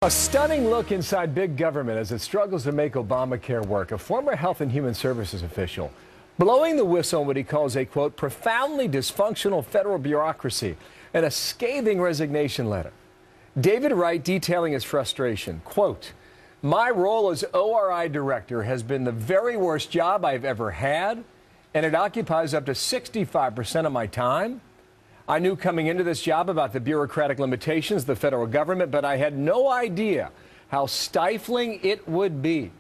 A stunning look inside big government as it struggles to make Obamacare work. A former Health and Human Services official blowing the whistle on what he calls a, quote, profoundly dysfunctional federal bureaucracy and a scathing resignation letter. David Wright detailing his frustration, quote, my role as ORI director has been the very worst job I've ever had, and it occupies up to 65% of my time. I knew coming into this job about the bureaucratic limitations of the federal government, but I had no idea how stifling it would be.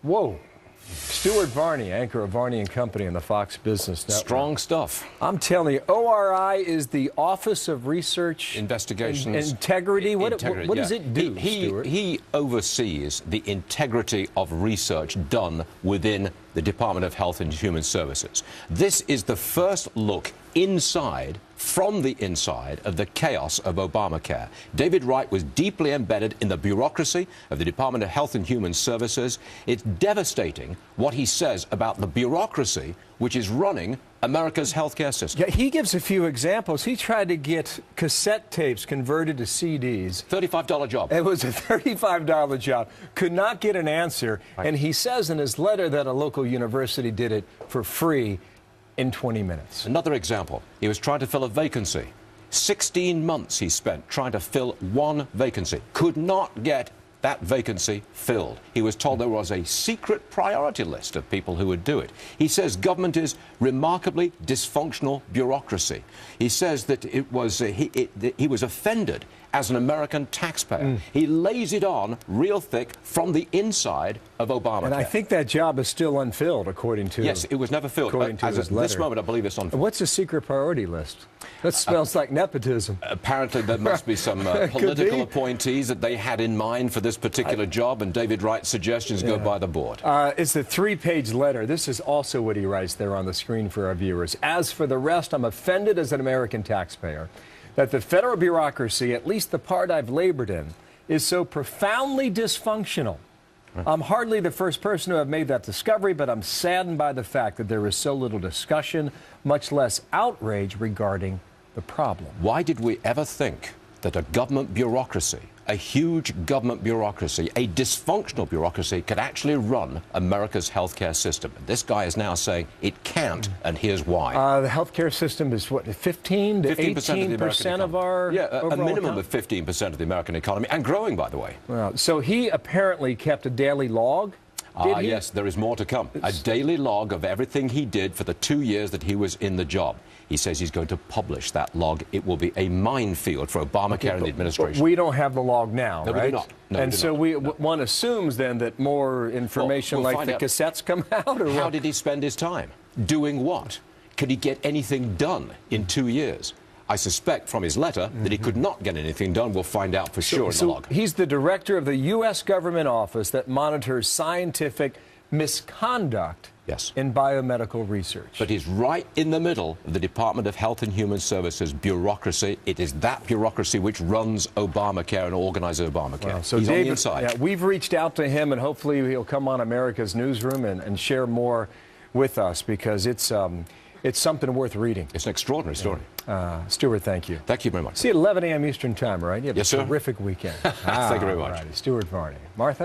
Whoa. Stuart Varney, anchor of Varney and Company on the Fox Business Network. Strong stuff. I'm telling you, ORI is the Office of Research Investigations. Integrity. What Integrity, does it do, Stuart? He oversees the integrity of research done within the Department of Health and Human Services. This is the first look inside, from the inside, of the chaos of Obamacare. David Wright was deeply embedded in the bureaucracy of the Department of Health and Human Services. It's devastating what he says about the bureaucracy which is running America's healthcare system. Yeah, he gives a few examples. He tried to get cassette tapes converted to CDs. $35 job. It was a $35 job. Could not get an answer. Right. And he says in his letter that a local university did it for free in 20 minutes. Another example, he was trying to fill a vacancy. 16 months he spent trying to fill one vacancy. Could not get that vacancy filled. He was told there was a secret priority list of people who would do it. He says government is remarkably dysfunctional bureaucracy. He says that it was he was offended as an American taxpayer. He lays it on real thick from the inside of Obamacare. And I think that job is still unfilled, according to... Yes, it was never filled. According to his letter. This moment, I believe it's unfilled. What's a secret priority list? That smells like nepotism. Apparently, there must be some political appointees that they had in mind for this particular job, and David Wright's suggestions go by the board. It's a 3-page letter. This is also what he writes there on the screen for our viewers. As for the rest, I'm offended as an American taxpayer that the federal bureaucracy, at least the part I've labored in, is so profoundly dysfunctional. I'm hardly the first person to have made that discovery, but I'm saddened by the fact that there is so little discussion, much less outrage regarding the problem. Why did we ever think that a government bureaucracy, a huge government bureaucracy, a dysfunctional bureaucracy, could actually run America's healthcare system? And this guy is now saying it can't, and here's why. The healthcare system is what, 15 to 18% of our a minimum of 15% of the American economy, and growing, by the way. Well, so he apparently kept a daily log. Yes, there is more to come. A daily log of everything he did for the 2 years that he was in the job. He says he's going to publish that log. It will be a minefield for Obamacare and the administration. But we don't have the log now, no, right? We do not. No, and we do so not. One assumes then that more information we'll like the cassettes come out? Or how what? did he spend his time? Doing what? Could he get anything done in 2 years? I suspect from his letter that he could not get anything done. We'll find out for sure in the log. He's the director of the U.S. government office that monitors scientific misconduct in biomedical research. But he's right in the middle of the Department of Health and Human Services bureaucracy. It is that bureaucracy which runs Obamacare and organizes Obamacare. Wow. So he's David, on the inside. We've reached out to him, and hopefully he'll come on America's Newsroom and share more with us, because it's something worth reading. It's an extraordinary story. Stuart, thank you. Thank you very much. See you at 11 a.m. Eastern Time, right? You have yes, a sir. terrific weekend. Thank you very much. Stuart Varney. Martha?